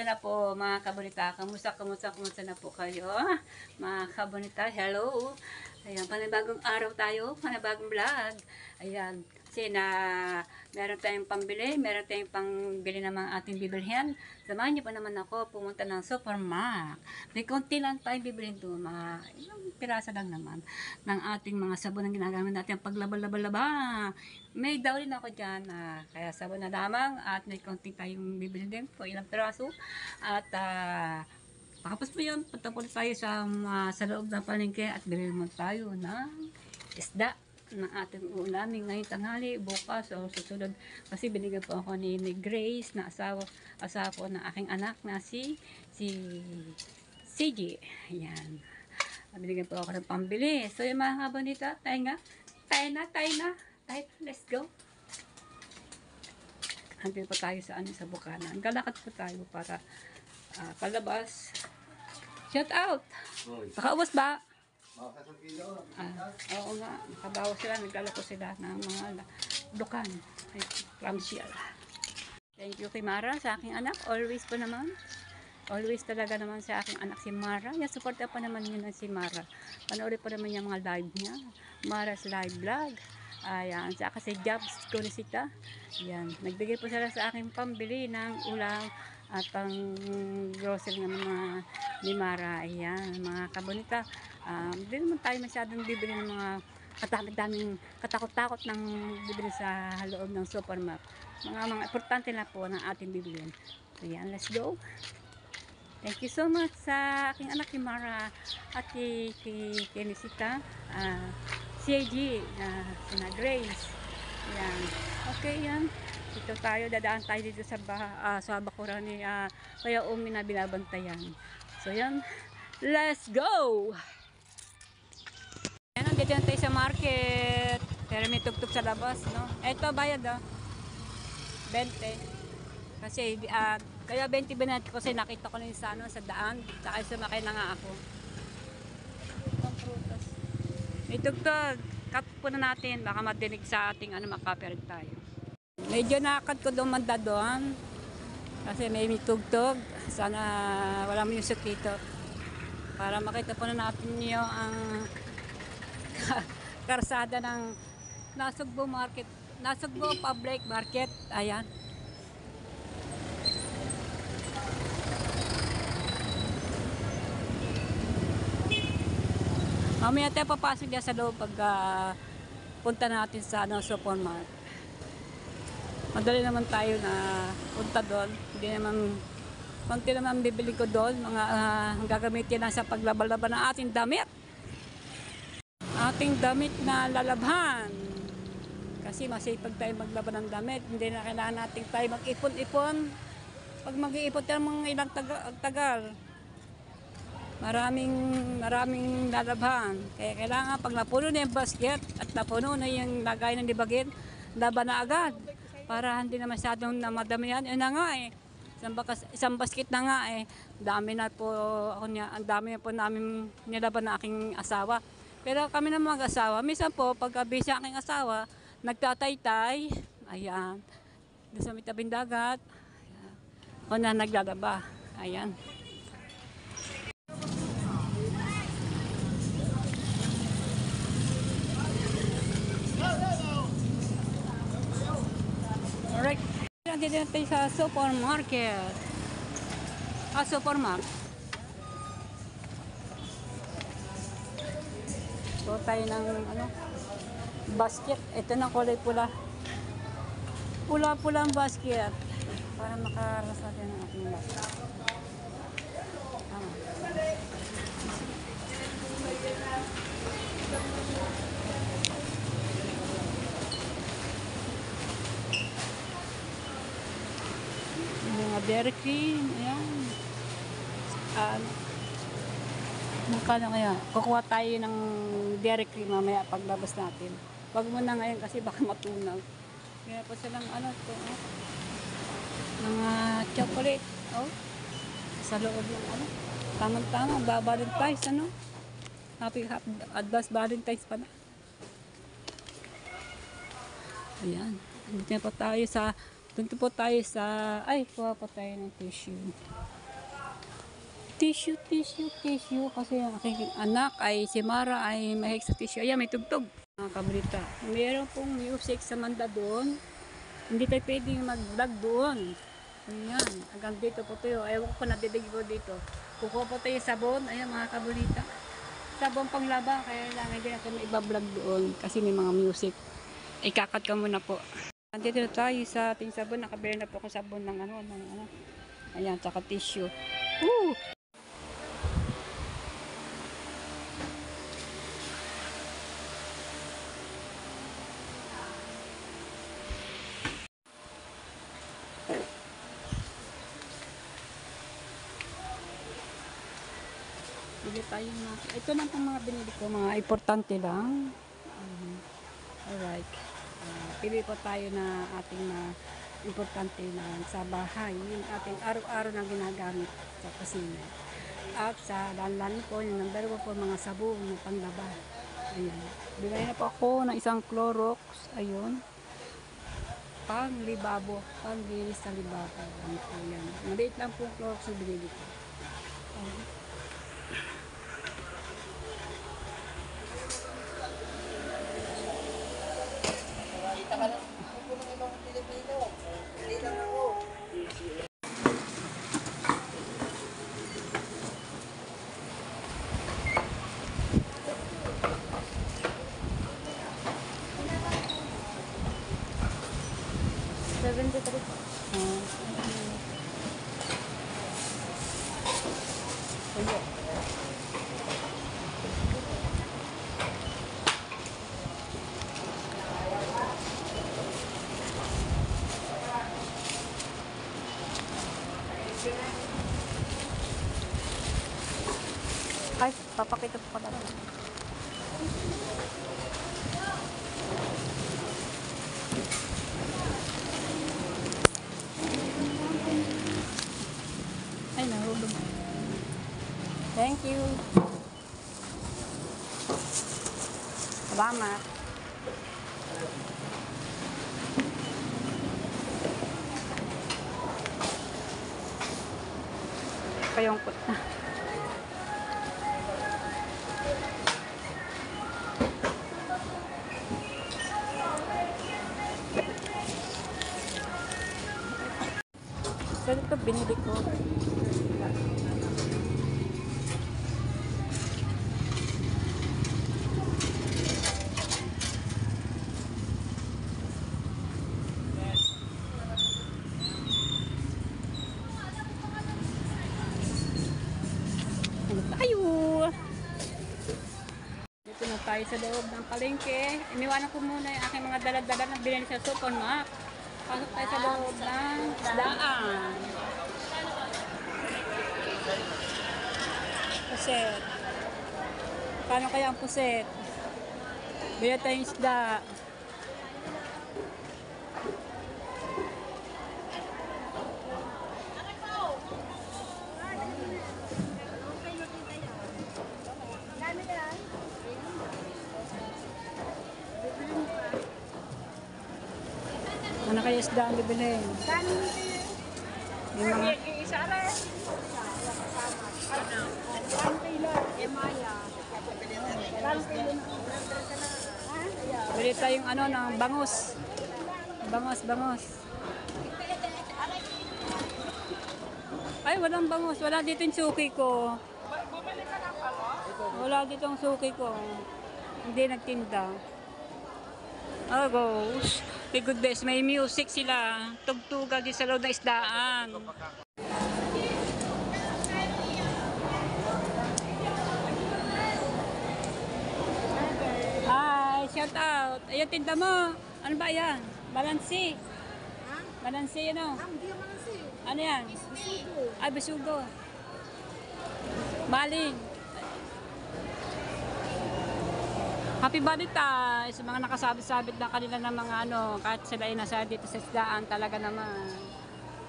na po mga kabonita. Kamusta na po kayo? Mga kabonita, hello. Ayan, panibagong araw tayo, panibagong vlog. Ayan, kasi meron tayong pambili, meron tayong pangbili ng mga ating bibilhin. Samahan niyo pa naman ako pumunta ng supermarket. May konti lang tayong bibilhin doon, mga ilang pirasa lang naman ng ating mga sabon na ginagamit natin paglaba-laba-laba. May daw rin ako dyan, kaya sabon na lamang at may konti tayong bibilhin din po, ilang piraso. At pakapos po yun, punta po tayo sa loob ng palengke at bilhin naman tayo ng isda ng ating ulamin ngayong tanghali, bukas o susunod. Kasi binigyan po ako ni Grace na asawa po ng aking anak na si CJ. Ayan. Binigyan po ako ng pambili. So yung mga kabonita, tayo na. Let's go. Hanggang pa tayo sa bukana. Galakad po tayo para palabas. Shout out! Nakaubos ba? Oo nga, nakabawas sila, naglalako sila ng mga dukan. Ay, clamshell. Thank you kay Mara sa aking anak. Always po naman. Always talaga naman sa aking anak si Mara. Yan, support pa naman yun si Mara. Panoorin po naman yung mga live niya. Mara's live vlog. Ayan, saka si Jobs Kunisita. Yan, nagbigay po sila sa aking pambili ng ulam at pang grocery ng mga ni Mara. Ayan, mga kabonita. Hindi naman tayo masyadong bibili ng mga daming katakot-takot ng bibili sa loob ng supermarket. Mga importante na po ng ating bibilin. So yan, let's go. Thank you so much sa aking anak ni Mara at kay Nisita, CAG, na Grace. Yan. Okay yan. Dito tayo, dadaan tayo dito sa bakuran ni Kuya Umi na binabantayan. So yan, let's go! Yan, nandito na tayo sa market. Pero may tugtog sa labas, no? Eto, bayad, 20. Kasi, kaya 20 binat ko kasi nakita ko na yung sa daan. Saka sumakay na nga ako. Ang prutas. May tugtog. Cut po na natin. Baka madinig sa ating makaperig tayo. Medyo nakakad ko dumanda doon. Kasi may tugtog. Sana wala mo yung dito. Para makita po na natin yung karsada ng Nasugbo Market. Nasugbo Public Market. Ayan. Mamaya tayo papasok dyan sa loob pag punta natin sa supermarket. Madali naman tayo na punta doon. Hindi naman, konti naman bibili ko doon. Mga gagamitin lang sa paglaba-laba ng ating damit. Ating damit na lalabhan. Kasi masipag tayo maglaba ng damit. Hindi na kailangan natin tayo mag-ipon-ipon. Pag mag-iipon tayo mga ilang tagal. Maraming lalabhan. Kaya kailangan pag napuno na yung basket at napuno na yung lagay ng libagin, laban na agad. Para hindi na masyadong namadami yan. Yun na nga isang basket na nga Dami na po ang dami na po namin nilaban na aking asawa. Pero kami na mag-asawa, minsan po pagka busy aking asawa, nagtataytay. Ayan. Doon sa may tabing dagat. Ako na naglalaba. Ayan. Alright, nandito na tayo sa supermarket. Supermarket. So tayo ng basket. Ito na kulay pula. Pula-pula ang basket. Para makaranas natin ang ating basket. Mga Dairy Cream, ayan. Magkano kaya? Kukuha tayo ng Dairy Cream mamaya paglabas natin. Wag mo na ngayon kasi baka matunaw. Kaya pa silang mga chocolate, sa loob yung tamang-tama, Valentine's, happy advance Valentine's pala. Ayan, dito po tayo sa, kuha pa tayo ng tissue. Tissue, tissue, tissue. Kasi ang aking anak ay si Mara ay mahilig sa tissue. Ayan, may tugtog. Mga kabrita, meron pong music sa Manda doon. Hindi tayo pwedeng mag-vlog doon. Ayan, hanggang dito po tayo. Ayaw ko nadidig ko dito. Kukuha po tayo sabon. Ayan mga kabrita. Sabon panglaba. Kaya lang hindi natin iba-vlog doon. Kasi may mga music. Ikakat ka muna po. Nandito na tayo sa ating sabon. Nakabili na po akong sabon ng ano. Ayan, tsaka tissue. Woo! Bili tayo mga, ito lang pong mga binili ko, mga importante lang. Alright. Pili po tayo na ating importante na sa bahay. Yung ating araw-araw na ginagamit sa kusina. At sa lanlan po, yung number ko po mga sabon na panglaba. Ayan. Bigay na po ako ng isang Clorox. Ayun. Panglibabo. Panglinis sa libabo. Ayan. Maliit lang po Clorox na binili ko. Ayan. Ay, papakita po pala. Ay, nahulog. Thank you. Salamat. Kayongkot na. So, ito binili ko. Ano tayo? Dito na tayo sa loob ng palengke. Iniwanan ko muna yung aking mga dala-dala na binili sa supermarket. Pasok tayo sa loob ng isdaan. Puset. Paano kaya ang puset? Bili tayong isda. Ano kaya isda ang bibilhin? Yung mga... Bili tayong ano ng bangus. Bangus. Ay, walang bangus. Wala dito yung suki ko. Wala dito yung suki ko. Hindi nagtinda. Oh, gosh. My goodness, may music sila. Tugtugan din sa loob ng isdaan. Hi, shout out. Ayun, tinda mo. Ano ba yan? Balansi. Balansi, ano? Ano yan? Ay, bisugo. Maling. Happy Valentine's! Mga nakasabit-sabit na kanila ng mga ano, kahit sila ay nasa dito sa isdaan, talaga naman.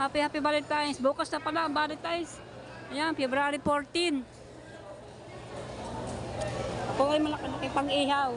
Happy Valentine's! Bukas na pala ang Valentine's. Ayan, February 14. Ako ay malaki-laki pang ihaw.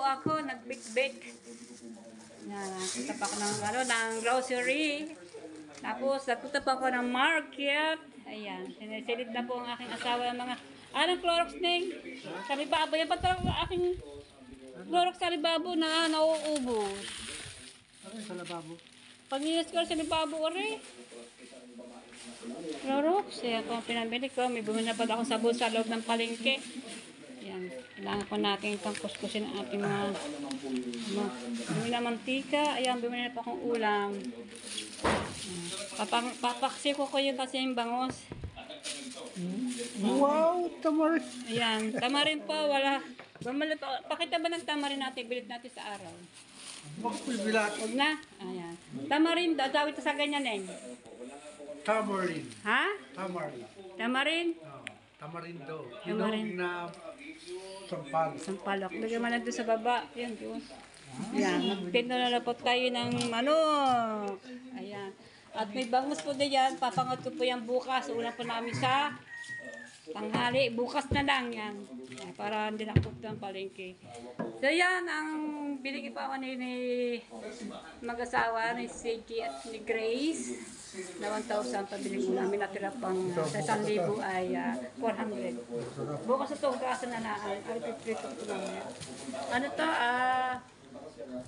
ako, nag-bake-bake. Nagpunta pa ako ng grocery. Tapos, nagpunta pa ako ng market. Ayan, sinisilid na po ang aking asawa ng mga, anong Clorox Ning? Salibabo, yan pa talaga ang aking Clorox salibabo na nauubos. Ano yung sa lababo? Pag-inis ko sa libabo, ore. Clorox, yan po ang pinabili ko. May bumili na pala akong sabon sa loob ng palengke. Yan, kailangan ko natin itong kuskusin ang ating mga bumili na mantika. Ayan, bumili na pa akong ulam. Papaksi ko yun kasi yung bangos. Wow, tamarin. Ayan, tamarin po, wala. Pakita ba ng tamarin natin, bilit natin sa araw? Makapulbilat. Huwag na. Ayan. Tamarin, dawit sa ganyan eh. Tamarin. Ha? Tamarin. Tamarin? Oh, tamarindo. Tamarin. Hinog na sampal. Sampalok. Lagyan mo lang doon sa baba. Yan, doon. Ayan, magpinulapot tayo ng manok. Ayan. At may bangus po din yan. Papangat ko po yan bukas. Una po namin sa tanghali. Bukas na lang yan. Ayan, para hindi na punta ang palengke. So yan, ang binigay pa ako ni mag-asawa ni Seiji at ni Grace na 1,000 pabili ko namin, natira pang sa 1,000 ay 400. Bukas ito, hugasan na naan. Ay, piprito ko namin. Ano to?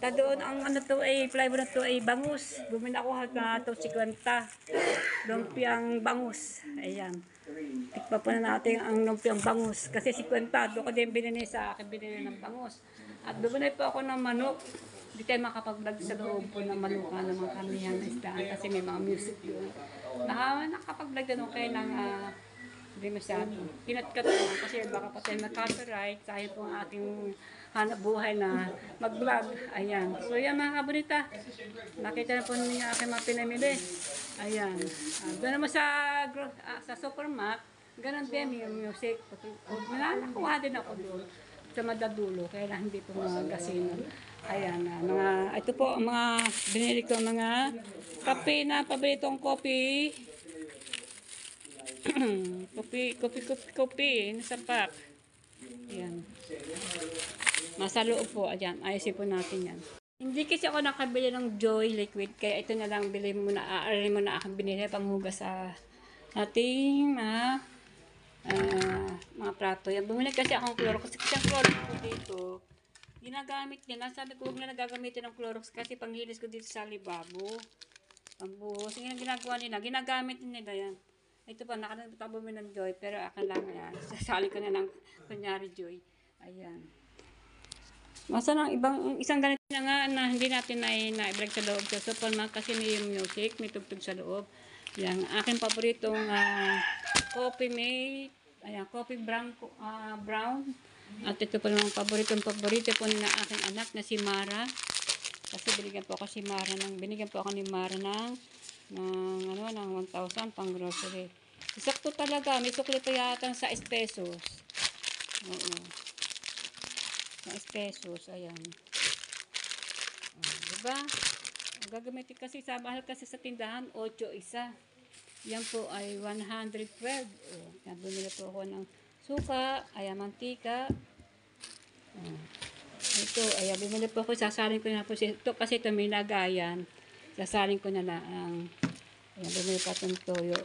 Doon, ang ano to ay, flavor na to ay bangus. Bumili ako na to 50. Lumpiang bangus. Ayan. Tikpa po na natin ang lumpiang bangus. Kasi 50, doon ko din binili sa akin, binili ng bangus. At bumili po ako ng manok. Hindi tayo makapag-vlog sa loob po ng manuka ng mga kamihan na isdaan kasi may mga music yun. Nakapag-vlog na nung kayo ng hindi masyado. Pinatkat ko lang kasi baka pa tayo mag-copyright. Sayang po ang ating hanap buhay na mag-vlog. Ayan. So yan mga kabunita. Nakita na po ninyo aking mga pinamili. Ayan. Doon naman sa supermarket, ganun din yung music. Nakuha din ako doon sa madadulo. Kaya na hindi po mga gasino. Ayan. Ito po ang mga binili ko mga kape na paboritong kopi. Kopi. Nasa pack. Ayan. Nasa loob po. Ayan. Ayusin po natin yan. Hindi kasi ako nakabili ng Joy Liquid. Kaya ito na lang bili mo na. Aaral mo na akong binili. Panghugas sa ating mga plato. Yan. Bumili kasi akong Clorox. Kasi ang Clorox ko dito, ginagamit nila. Sabi ko, huwag na nagagamitin ng Clorox kasi panglinis ko dito sa libabo. Pambuhos. Yung ginagawa nila. Ginagamit nila yan. Ito pa, nakatabo mo ng Joy, pero akin lang yan. Sasali ko na ng kunyari Joy. Ayan. Masa ng isang ganito na nga na hindi natin na-vlog sa loob sa supermarket kasi may music, may tugtog sa loob. Yan, aking paboritong coffee mate. Ayan, coffee brown. At ito po naman paborito po na aking anak na si Mara. Kasi binigyan po ako ni Mara ng 1,000 pang grocery. Sakto talaga, may sukli pa yata sa 6 pesos. Oo. Sa 6 pesos, ayan. Diba? Gagamitin kasi sa mahal kasi sa tindahan, 8 isa. Yan po ay 112. Yan, bumili po ako ng suka, ayan, mantika. Ito, ayan, bumili po ako, sasalin ko na po ito kasi ito may lagayan. Sasalin ko na lang. Ayan, bumili pa itong toyo.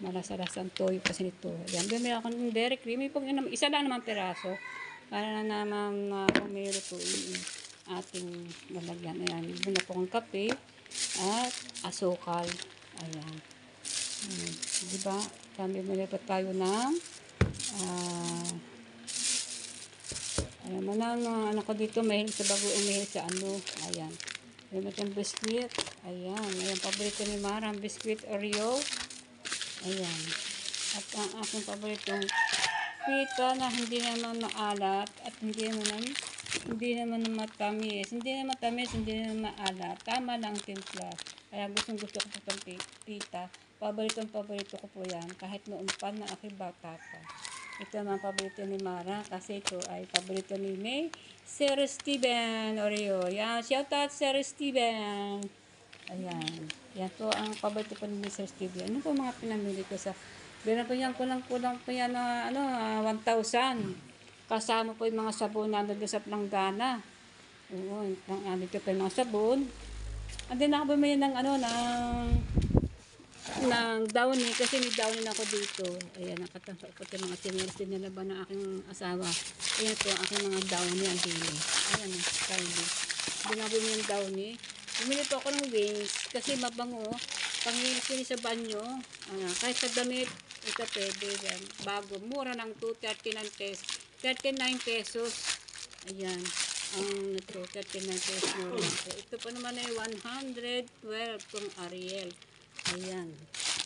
Malasalasang toyo kasi nito. Ayan, bumili ako ng dairy cream. Isa lang naman peraso. Para na naman umiro po yung ating lalagyan. Ayan, bumili po akong kape at asukal. Ayan. Diba? Bumili pa tayo ng ayan, anak ko dito mahilig sa bago umihil sa ayan. Ayan itong biskuit. Ayan. Ayan, paborito ni Mara. Ang biskuit Oreo. Ayan. At ang aking paboritong pita na hindi naman maalat at hindi naman matamis. Hindi naman maalat. Tama lang timpla. Kaya gusto ko po itong pita. Paborito ko po yan. Kahit noon pa na aking bata pa. Ito naman paborito ni Mara kasi ito ay paborito ni May. Sir Steven Oreo. Yan, shout out Sir Steven. Ayan. Yan po ang paborito po ni Sir Steven. Ano po mga pinamili ko sa... Bira po yan, kulang po yan na 1,000. Kasama po yung mga sabon namin doon sa planggana. Oo, dito pa yung mga sabon. And then ako bumili ng ng downy kasi may downy na ako dito. Ayan, nakatampak po yung mga chinelas din nila ng aking asawa. Ayan po ang aking mga downy ang dili. Ayan, downy. Hindi na bumili ng downy. Bumili po ako ng wings kasi mabango. Panginis sa banyo. Kahit sa damit, ito pwede yan. Bago, mura ng 239 pesos. 39 pesos. Ayan. Ang ito, 39 pesos mura. Ito pa naman ay 112 kung Ariel. Ayan.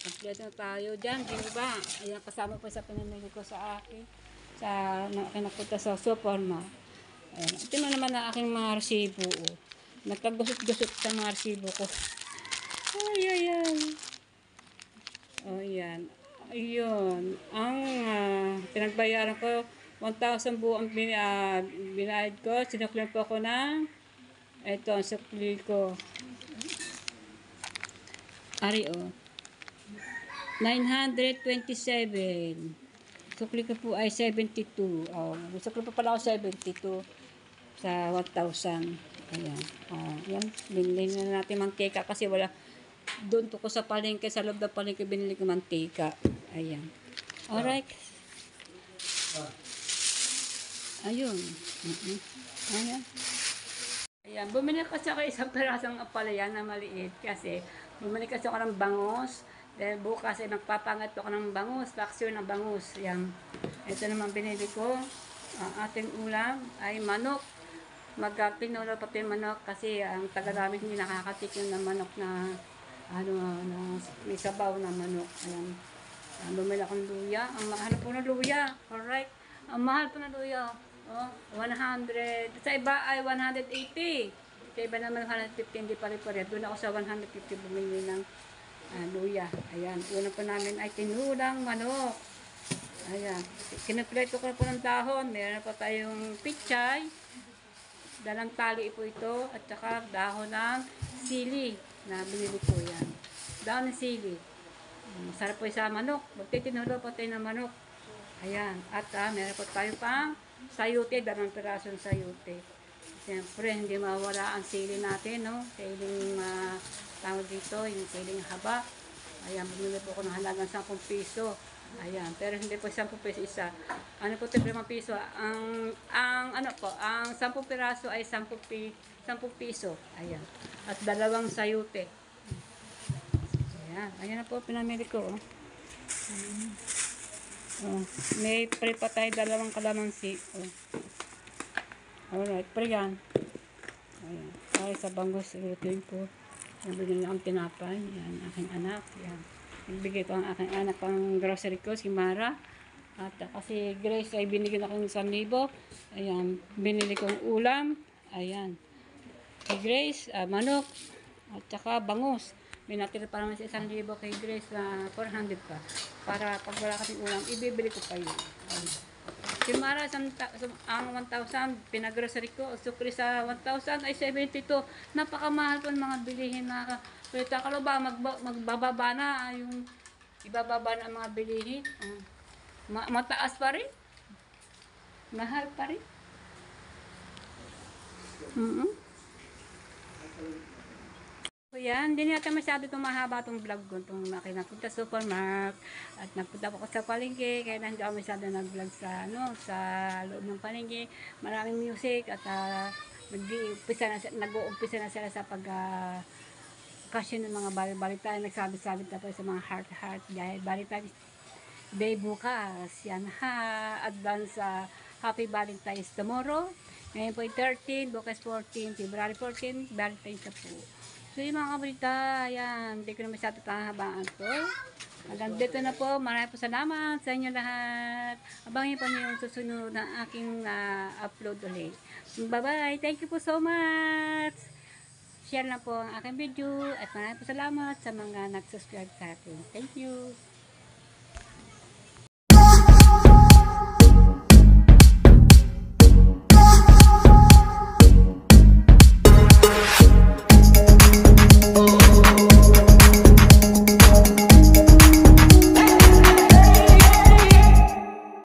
Kompleto na tayo dyan, di ba? Ayan, kasama po sa pinamili ko sa akin. Sa napunta sa Superma. Ayan. Ito naman ang aking mga resibo. Nagkagusot-gusot sa mga resibo ko. Ayan. O, yan. Ayun. Ang pinagbayaran ko, 1,000 buong binayad ko. Sinuklihan po ako ng ito, ang sukli ko. Ari, o. 927. Sukli ko po ay 72. Sukli po pala ako 72 sa 1,000. Ayan. Yan. Binili na natin mantika kasi wala. Doon po ko sa palengke, sa loob ng palengke, binili ko mantika. Ayan. Alright. Ayun. Ayan. Ayan. Bumili kasi ako isang perasong apalayan na maliit kasi bumili kasi ako ng bangus. Dahil bukas ay magpapangat ako ng bangus, paksyon ng bangus. Ayan. Ito naman binili ko. Ang ating ulam ay manok. Magpinulo pati manok kasi ang taga namin hindi nakakatikim ng manok na may sabaw na manok. Ayan. Bumili akong luya. Ang mahal po ng luya. Alright. Ang mahal po ng luya. 100. Sa iba ay 180. Sa iba naman 150. Hindi pare-pare. Doon ako sa 150 bumili ng luya. Ayan. Una po namin ay tinulang manok. Ayan. Kinapleto ko po ng dahon. Meron pa tayong pichay. Dalang tali po ito. At saka dahon ng sili. Na binili ko yan. Dahon ng sili. Masarap po sa manok. Magtitinulo po tayo ng manok. Ayan. At meron po tayo pang sayote. Dalawang pirasong sayote. Siyempre, hindi mawala ang sili natin, no? Siling tawag dito, yung siling haba. Ayan, bumili po ako ng halagang 10 piso. Ayan, pero hindi po 10 piso isa. Ano po ito, 5 piso? Ang 10 piraso ay 10 piso. Ayan. At dalawang sayote. Ayan, ayan na po, pinamili ko. May pre pa tayo, dalawang kalamansi. Alright, pre yan. Ayan, ay sa bangus, lutuin ko. Nabigyan lang ang tinapay. Yan, aking anak. Yan. Nagbigay ko ang aking anak pang grocery ko, si Mara. At kasi Grace ay binigyan ako ng 1,000. Ayan, binili kong ulam. Ayan. Kay Grace, manok. At saka bangus. May natira pa naman sa 1,000 kay Grace na 400 pa. Para pag wala kasing ulam, ibibili ko pa yun. Si Mara, ang 1,000, pinag-grocery ko. Sukli sa 1,000 ay 72. Napakamahal po ng mga bilihin na kita ka ba, magbababa na yung ibababa na ang mga bilihin. Mataas pa rin. Mahal pa rin. So yan, hindi natin masyado itong mahaba itong vlog ko. Itong napunta sa supermarket at nagpunta po ako sa palengke. Kaya hindi ako masyado nag-vlog sa loob ng palengke. Maraming music at nag-uumpisa na sila sa kasyon ng mga balitaan. Nagsabit-sabit na po sa mga heart dahil Valentine's Day bukas. Yan ha. Advance Happy Valentine's tomorrow. Ngayon po 13, bukas 14, February 14, Valentine's na po. So yung mga kabalita, yan, hindi ko na masyado pahabaan to. Hanggang dito na po, maraming po salamat sa inyo lahat. Abangin po niyo yung susunod na aking upload ulit. Bye-bye, thank you po so much. Share na po ang aking video at maraming po salamat sa mga nag-subscribe sa akin. Thank you.